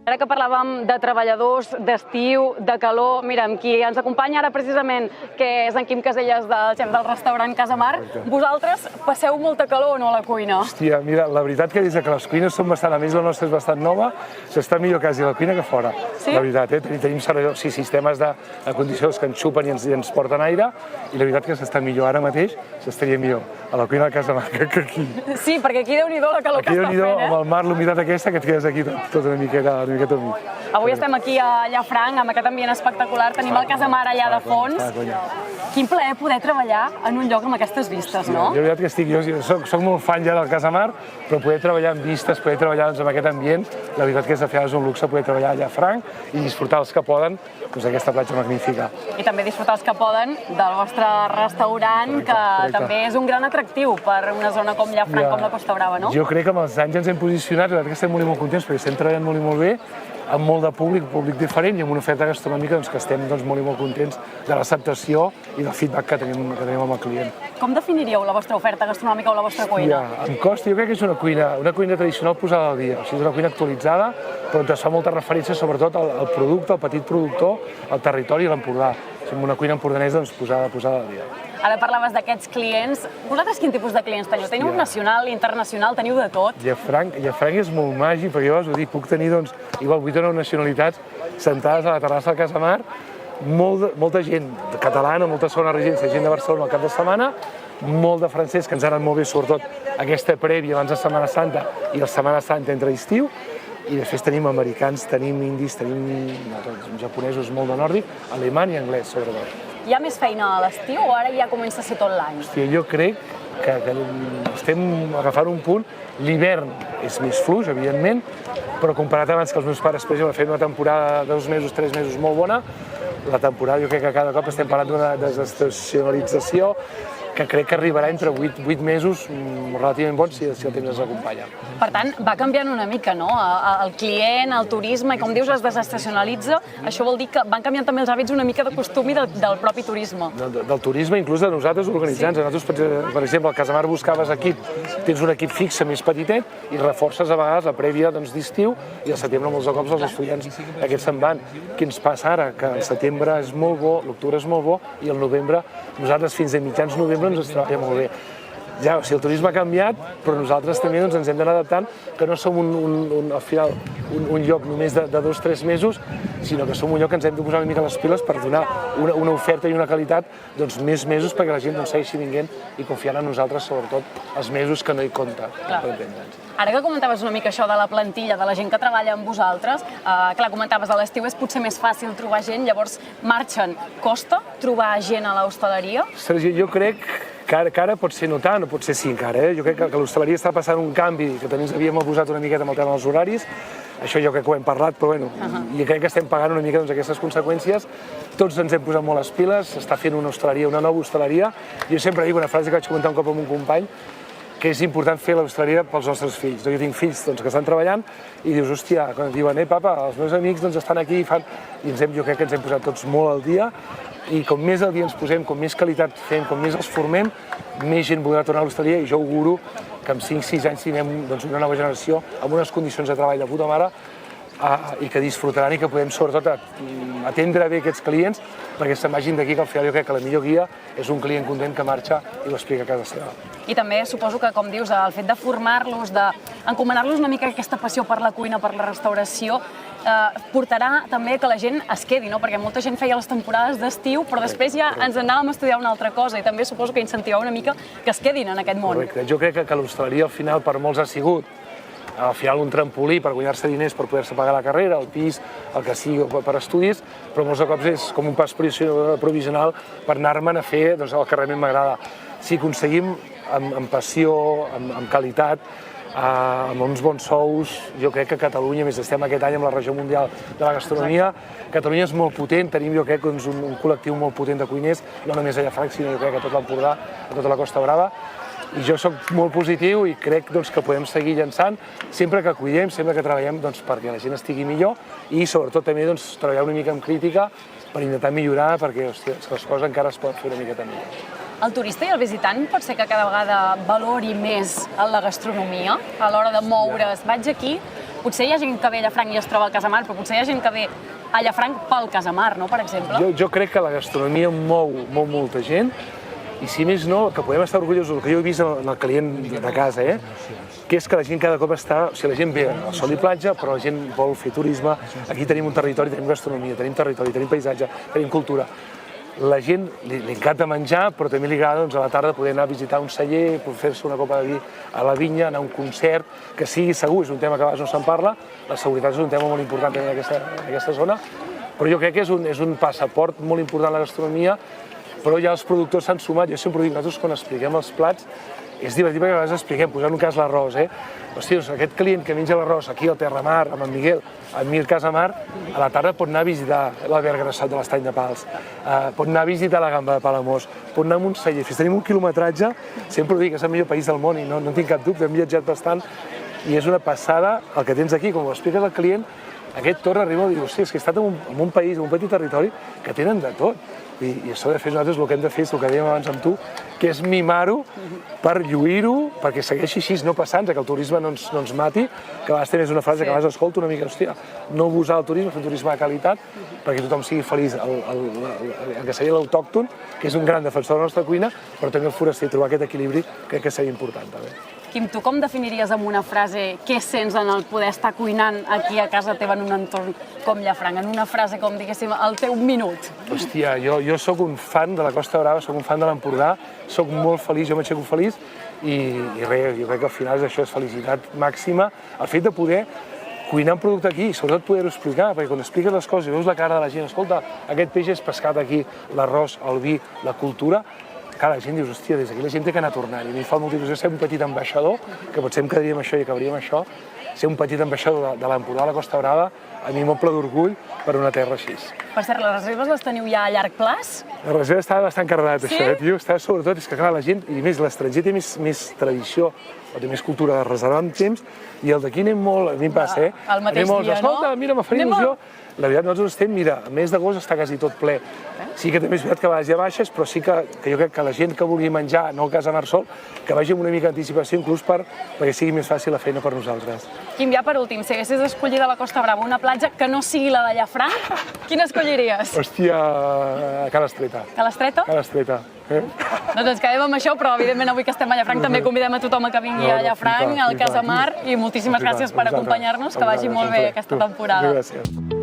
Ara que parlàvem de treballadors, d'estiu, de calor, mira, amb qui ens acompanya ara precisament, que és en Quim Caselles, del xef del restaurant Casamar, vosaltres passeu molta calor o no a la cuina? Hòstia, mira, la veritat que des que les cuines són bastant, a més la nostra és bastant nova, s'està millor quasi a la cuina que fora. Sí? La veritat, tenim sistemes de condicions que ens xupen i ens porten aire, i la veritat que s'està millor ara mateix, s'estaria millor a la cuina de Casamar que aquí. Sí, perquè aquí déu-n'hi-do la calor que està fent, amb el mar, l'humitat aquesta, que et quedes aquí tot una miqueta al mig. Avui estem aquí a Llafranc, amb aquest ambient espectacular, tenim el Casamar allà de fons. Quin plaer poder treballar en un lloc amb aquestes vistes, no? Jo, la veritat que jo soc molt fan ja del Casamar, però poder treballar amb vistes, poder treballar amb aquest ambient, la veritat que és un luxe poder treballar a Llafranc i disfrutar els que poden d'aquesta platja magnífica. I també disfrutar els que poden del vostre restaurant, que també és un gran atractiu per una zona com Llafranc, com la Costa Brava, no? Jo crec que amb els anys ens hem posicionat, la veritat que estem molt contents perquè estem treballant molt bé, amb molt de públic diferent i amb una oferta gastronòmica que estem molt contents de l'acceptació i del feedback que tenim amb el client. Com definiríeu la vostra oferta gastronòmica o la vostra cuina? En Costa jo crec que és una cuina tradicional posada al dia, és una cuina actualitzada, però ens fa molta referència sobretot al producte, al petit productor, al territori i a l'Empordà. És una cuina empordanesa posada al dia. Ara parlaves d'aquests clients. Vosaltres quin tipus de clients teniu? Teniu nacional, internacional, teniu de tot? Llafranc és molt màgic, perquè jo us ho dic, puc tenir igual 8 o 9 nacionalitats sentades a la terrassa del Casamar, molta gent catalana, molta segona residència, gent de Barcelona al cap de setmana, molt de francès, que ens ha anat molt bé, sobretot aquesta prèvia abans de Setmana Santa i la Setmana Santa entre estiu, i després tenim americans, tenim indis, tenim japonesos molt de nòrdic, alemany i anglès, sobretot. Hi ha més feina a l'estiu o ara ja comença a ser tot l'any? Hòstia, jo crec que estem agafant un punt. L'hivern és més fluix, evidentment, però comparat abans que els meus pares, per exemple, feien una temporada de 2 mesos, 3 mesos molt bona, la temporada jo crec que cada cop estem parlant d'una desestacionalització que crec que arribarà entre 8 mesos relativament bons si el temps ens acompanya. Per tant, va canviant una mica, no? El client, el turisme, i com dius, es desestacionalitza. Això vol dir que van canviant també els hàbits una mica de costum i del propi turisme. Del turisme, inclús de nosaltres organitzants. Nosaltres, per exemple, al Casamar buscaves equip, tens un equip fixe més petitet i reforces a vegades la prèvia d'estiu i al setembre molts cops els estudiants aquests se'n van. Què ens passa ara? Que el setembre és molt bo, l'octubre és molt bo i el novembre, nosaltres fins a mitjans novembre ens treballa molt bé. Ja, o sigui, el turisme ha canviat, però nosaltres també ens hem d'anar adaptant, que no som al final un lloc només de 2 o 3 mesos, sinó que som un lloc que ens hem de posar una mica les piles per donar una oferta i una qualitat més mesos perquè la gent segueixi vinguent i confiant en nosaltres, sobretot els mesos que no hi compta. Ara que comentaves una mica això de la plantilla, de la gent que treballa amb vosaltres, clar, comentaves a l'estiu és potser més fàcil trobar gent, llavors marxen. Costa trobar gent a l'hostaleria? Jo crec que ara pot ser no tant, o pot ser sí encara. Jo crec que l'hostaleria està passant un canvi, que també ens havíem abusat una miqueta amb el tema dels horaris, això jo crec que ho hem parlat, però bueno, i crec que estem pagant una mica aquestes conseqüències. Tots ens hem posat molt les piles, s'està fent una hostaleria, una nova hostaleria. Jo sempre dic una frase que vaig comentar un cop amb un company, que és important fer l'hostaleria pels nostres fills. Jo tinc fills que estan treballant i dius, hòstia, quan diuen, papa, els meus amics estan aquí i fan... I jo crec que ens hem posat tots molt al dia i com més al dia ens posem, com més qualitat fem, com més els formem, més gent voldrà tornar a l'hostaleria i jo auguro que en 5-6 anys tinguem una nova generació amb unes condicions de treball de puta mare i que disfrutaran i que podem sobretot atendre bé aquests clients perquè se'n vagin d'aquí, que al final jo crec que la millor guia és un client content que marxa i ho explica a casa seva. I també suposo que, com dius, el fet de formar-los, d'encomanar-los una mica aquesta passió per la cuina, per la restauració, portarà també que la gent es quedi, no? Perquè molta gent feia les temporades d'estiu, però després ja ens anàvem a estudiar una altra cosa i també suposo que incentivar una mica que es quedin en aquest món. Correcte. Jo crec que l'hostaleria al final per molts ha sigut al final un trampolí per guanyar-se diners per poder-se pagar la carrera, el pis, el que sigui per estudis, però molts cops és com un pas provisional per anar-me'n a fer el que realment m'agrada. Si aconseguim amb passió, amb qualitat, amb uns bons sous, jo crec que Catalunya, més estem aquest any amb la regió mundial de la gastronomia, Catalunya és molt potent, tenim jo crec un col·lectiu molt potent de cuiners, no només a Llafranc, sinó jo crec a tot l'Empordà, a tota la Costa Brava, i jo soc molt positiu i crec que podem seguir llançant sempre que cuidem, sempre que treballem perquè la gent estigui millor i sobretot també treballar una mica amb crítica per intentar millorar perquè les coses encara es poden fer una miqueta millor. El turista i el visitant pot ser que cada vegada valori més la gastronomia a l'hora de moure's. Vaig aquí, potser hi ha gent que ve a Llafranc i es troba al Casamar, però potser hi ha gent que ve a Llafranc pel Casamar, no?, per exemple. Jo crec que la gastronomia mou molta gent, i si més no, que podem estar orgullosos del que jo he vist en el client de casa, que és que la gent cada cop està... O sigui, la gent ve al sol i platja, però la gent vol fer turisme. Aquí tenim un territori, tenim gastronomia, tenim territori, tenim paisatge, tenim cultura. La gent li encanta menjar, però també li agrada a la tarda poder anar a visitar un celler, fer-se una copa de vi a la vinya, anar a un concert, que sigui segur, és un tema que a vegades no se'n parla, la seguretat és un tema molt important en aquesta zona, però jo crec que és un passaport molt important la gastronomia, però ja els productors s'han sumat. Jo sempre dic, nosaltres quan expliquem els plats, és divertit perquè a vegades expliquem, posant un cas l'arròs, Hòstia, aquest client que menja l'arròs aquí al Terramar, amb en Miguel, amb Mir Casamar, a la tarda pot anar a visitar l'Alberg Grassat de l'Estany de Pals, pot anar a visitar la Gamba de Palamós, pot anar a un celler. Tenim un quilometratge, sempre ho dic, és el millor país del món i no en tinc cap dubte, hem viatjat bastant, i és una passada el que tens aquí, com ho expliques al client, aquest torn arriba a dir, hòstia, és que he estat en un país, en un petit territori, que tenen de tot. I això de fer nosaltres el que hem de fer és el que dèiem abans amb tu, que és mimar-ho per lluir-ho, perquè segueixi així, no passant-se, que el turisme no ens mati, que a vegades també és una frase que a vegades escolto una mica, hòstia, no abusar del turisme, fer un turisme de qualitat, perquè tothom sigui feliç, el que seria l'autòcton, que és un gran defensor de la nostra cuina, però també el foraster, trobar aquest equilibri crec que seria important també. Quim, tu com definiries amb una frase què sents en el poder estar cuinant aquí a casa teva en un entorn com Llafranc? En una frase com, diguéssim, el teu minut. Hòstia, jo sóc un fan de la Costa Brava, sóc un fan de l'Empordà, sóc molt feliç, jo m'aixeco feliç i res, jo crec que al final això és felicitat màxima. El fet de poder cuinar un producte aquí i sobretot poder-ho explicar, perquè quan expliques les coses i veus la cara de la gent, escolta, aquest peix és pescat aquí, l'arròs, el vi, la cultura, clar, la gent dius, hòstia, des d'aquí la gent té que anar tornant. I a mi fa molta il·lusió ser un petit ambaixador, que potser em quedaríem això i acabaríem això, ser un petit ambaixador de l'Empordà, de la Costa Brava, a mi m'omple d'orgull per una terra així. Per cert, les reserves les teniu ja a llarg plaç? La reserva estava bastant carregat, sí? Això, tio. Està sobretot, és que clar, la gent, i més l'estranger té més tradició, o té més cultura de reservar amb temps, i el d'aquí anem molt, a mi em passa, el mateix dia, no? Escolta, mira, me faria il·lusió. La veritat, nosaltres estem, mira, a mes d'agost està quasi tot ple. Sí que també és veritat que a vegades hi ha baixes, però sí que jo crec que la gent que vulgui menjar, no a Casamar sol, que vagi amb una mica d'anticipació, inclús perquè sigui més fàcil la feina per nosaltres. Quim, ja per últim, si haguessis escollit a la Costa Brava una platja que no sigui la de Llafranc, quina escolliries? Hòstia, Cala Estreta. Cala Estreta? Cala Estreta. Doncs ens quedem amb això, però evidentment avui que estem a Llafranc també convidem a tothom que vingui a Llafranc, al Casamar, i moltíssimes gràcies per acompanyar-nos, que vagi molt bé aquesta temporada. Gràcies.